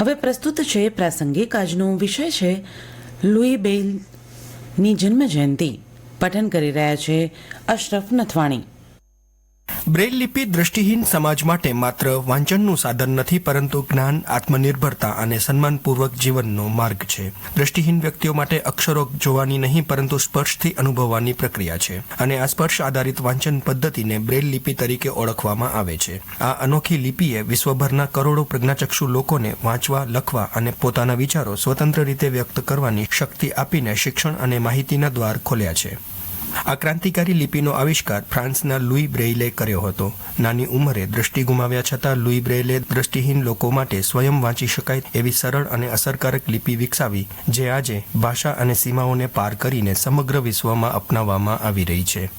હવે પ્રસ્તુત છે પ્રાસંગિક. આજનો વિષય છે લુઈ બ્રેઇલની જન્મ જયંતિ. પઠન કરી રહ્યા છે અશરફ નથવાણી. બ્રેઇલ લિપિ દ્રષ્ટિહીન સમાજ માટે માત્ર વાંચનનું સાધન નથી, પરંતુ જ્ઞાન, આત્મનિર્ભરતા અને સન્માનપૂર્વક જીવનનો માર્ગ છે. દ્રષ્ટિહીન વ્યક્તિઓ માટે અક્ષરો જોવાની નહીં, પરંતુ સ્પર્શથી અનુભવવાની પ્રક્રિયા છે, અને આ સ્પર્શ આધારિત વાંચન પદ્ધતિને બ્રેઇલ લિપિ તરીકે ઓળખવામાં આવે છે. આ અનોખી લિપિએ વિશ્વભરના કરોડો પ્રજ્ઞાચક્ષુ લોકોને વાંચવા, લખવા અને પોતાના વિચારો સ્વતંત્ર રીતે વ્યક્ત કરવાની શક્તિ આપીને શિક્ષણ અને માહિતીના દ્વાર ખોલ્યા છે. આ ક્રાંતિકારી લિપિનો આવિષ્કાર ફ્રાન્સના લુઈ બ્રેઇલે કર્યો હતો. નાની ઉંમરે દ્રષ્ટિ ગુમાવ્યા છતાં લુઈ બ્રેઇલે દ્રષ્ટિહીન લોકો માટે સ્વયં વાંચી શકાય એવી સરળ અને અસરકારક લિપિ વિકસાવી, જે આજે ભાષા અને સીમાઓને પાર કરીને સમગ્ર વિશ્વમાં અપનાવવામાં આવી રહી છે.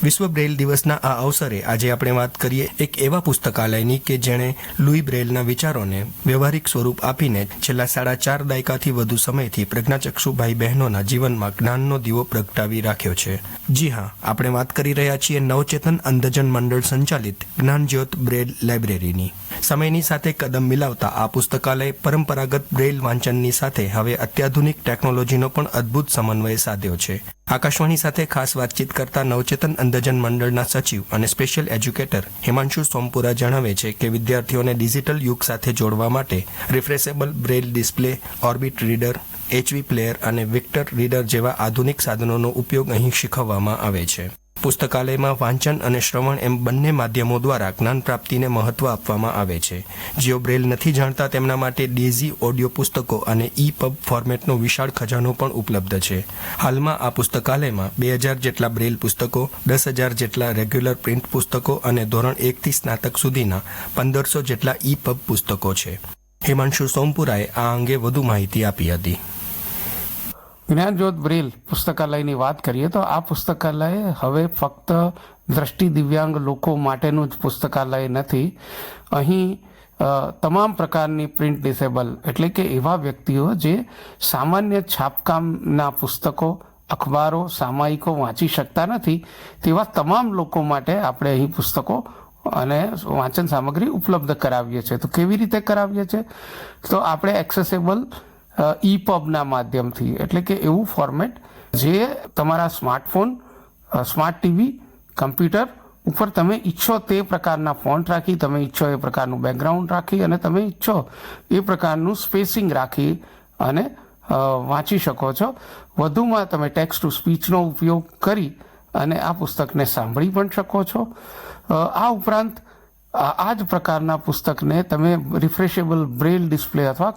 વિશ્વ બ્રેઇલ દિવસના આ અવસરે આજે આપણે વાત કરીએ એક એવા પુસ્તકાલયની કે જેણે લુઈ બ્રેઇલના વિચારોને વ્યવહારિક સ્વરૂપ આપીને છેલ્લા 4.5 દાયકાથી વધુ સમયથી પ્રજ્ઞાચક્ષુ ભાઈ બહેનોના જીવનમાં જ્ઞાનનો દીવો પ્રગટાવી રાખ્યો છે. જી હા, આપણે વાત કરી રહ્યા છીએ નવચેતન અંધજન મંડળ સંચાલિત જ્ઞાનજ્યોત બ્રેઇલ લાઇબ્રેરીની. સમયની સાથે કદમ મિલાવતા આ પુસ્તકાલય પરંપરાગત બ્રેઇલ વાંચનની સાથે હવે અત્યાધુનિક ટેકનોલોજીનો પણ અદ્ભુત સમન્વય સાધ્યો છે. આકાશવાણી સાથે ખાસ વાતચીત કરતા નવચેતન અંધજન મંડળના સચિવ અને સ્પેશિયલ એજ્યુકેટર હિમાંશુ સોમપુરા જણાવે છે કે વિદ્યાર્થીઓને ડિજિટલ યુગ સાથે જોડવા માટે refreshable braille display, orbit reader, HV player અને વિક્ટર રીડર જેવા આધુનિક સાધનોનો ઉપયોગ અહીં શીખવવામાં આવે છે. પુસ્તકાલયમાં વાંચન અને શ્રવણ એમ બંને માધ્યમો દ્વારા જ્ઞાન પ્રાપ્તિને મહત્વ આપવામાં આવે છે. જેઓ બ્રેઇલ નથી જાણતા તેમના માટે ડેઝી ઓડિયો પુસ્તકો અને EPUB ફોર્મેટનો વિશાળ ખજાનો પણ ઉપલબ્ધ છે. હાલમાં આ પુસ્તકાલયમાં 2000 જેટલા બ્રેઇલ પુસ્તકો, 10,000 જેટલા રેગ્યુલર પ્રિન્ટ પુસ્તકો અને ધોરણ 1 થી સ્નાતક સુધીના 1500 જેટલા EPUB પુસ્તકો છે. હિમાંશુ સોમપુરાએ આ અંગે વધુ માહિતી આપી હતી. જ્ઞાનજ્યોત બ્રેઇલ પુસ્તકાલયની વાત કરીએ તો આ પુસ્તકાલય હવે ફક્ત દ્રષ્ટિ દિવ્યાંગ લોકો માટેનું જ પુસ્તકાલય નથી. અહીં તમામ પ્રકારની પ્રિન્ટ ડિસેબલ એટલે કે એવા વ્યક્તિઓ જે સામાન્ય છાપકામના પુસ્તકો, અખબારો, સામાયિકો વાંચી શકતા નથી, તેવા તમામ લોકો માટે આપણે અહીં પુસ્તકો અને વાંચન સામગ્રી ઉપલબ્ધ કરાવીએ છીએ. તો કેવી રીતે કરાવીએ છીએ? તો આપણે એક્સેસેબલ EPUB માધ્યમથી, એટલે કે એવું ફોર્મેટ જે તમારા સ્માર્ટફોન, સ્માર્ટ ટીવી, કમ્પ્યુટર ઉપર તમે ઈચ્છો તે પ્રકારના ફોન્ટ રાખી, તમે ઈચ્છો એ પ્રકારનું બેકગ્રાઉન્ડ રાખી અને તમે ઈચ્છો એ પ્રકારનું સ્પેસિંગ રાખી અને વાંચી શકો છો. વધુમાં તમે ટેક્સ્ટ ટુ સ્પીચનો ઉપયોગ કરી અને આ પુસ્તકને સાંભળી પણ શકો છો. આ ઉપરાંત આ જ પ્રકારના પુસ્તકને તમે રિફ્રેશેબલ બ્રેઇલ ડિસ્પ્લે અથવા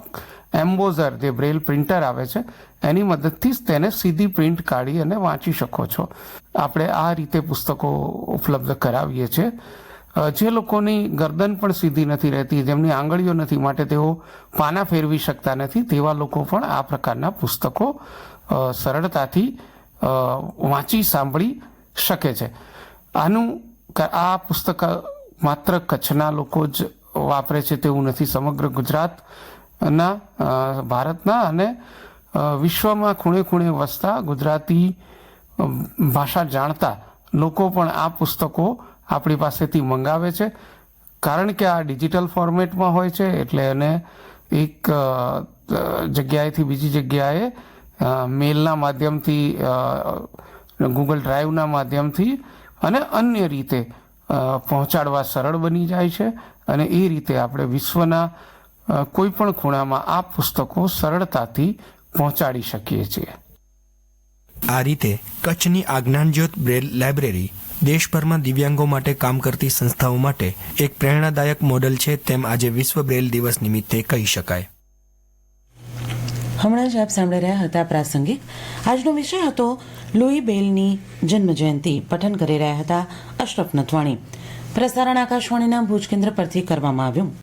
એમ્બોઝર, જે બ્રેઇલ પ્રિન્ટર આવે છે, એની મદદથી જ તેને સીધી પ્રિન્ટ કાઢી અને વાંચી શકો છો. આપણે આ રીતે પુસ્તકો ઉપલબ્ધ કરાવીએ છીએ. જે લોકોની ગરદન પણ સીધી નથી રહેતી, જેમની આંગળીઓ નથી, માટે તેઓ પાના ફેરવી શકતા નથી, તેવા લોકો પણ આ પ્રકારના પુસ્તકો સરળતાથી વાંચી સાંભળી શકે છે. આ પુસ્તક માત્ર કચ્છના લોકો જ વાપરે છે તેવું નથી. સમગ્ર ગુજરાતના, ભારતના અને વિશ્વમાં ખૂણે ખૂણે વસતા ગુજરાતી ભાષા જાણતા લોકો પણ આ પુસ્તકો આપણી પાસેથી મંગાવે છે. કારણ કે આ ડિજિટલ ફોર્મેટમાં હોય છે, એટલે એને એક જગ્યાએથી બીજી જગ્યાએ મેલના માધ્યમથી, ગૂગલ ડ્રાઈવના માધ્યમથી અને અન્ય રીતે પહોંચાડવા સરળ બની જાય છે, અને એ રીતે આપણે વિશ્વના કોઈ પણ ખૂણામાં આ પુસ્તકો સરળતાથી પહોંચાડી શકીએ છીએ. આ રીતે કચ્છની આ જ્ઞાનજ્યોત બ્રેઇલ લાઇબ્રેરી દેશભરમાં દિવ્યાંગો માટે કામ કરતી સંસ્થાઓ માટે એક પ્રેરણાદાયક મોડલ છે, તેમ આજે વિશ્વ બ્રેઇલ દિવસ નિમિત્તે કહી શકાય. હમણાં જ આપ સાંભળી રહ્યા હતા પ્રાસંગિક. આજનો વિષય હતો લુઈ બ્રેઇલની જન્મ જયંતિ. પઠન કરી રહ્યા હતા અશરફ નથવાણી. પ્રસારણ આકાશવાણીના ભુજ કેન્દ્ર પરથી કરવામાં આવ્યું.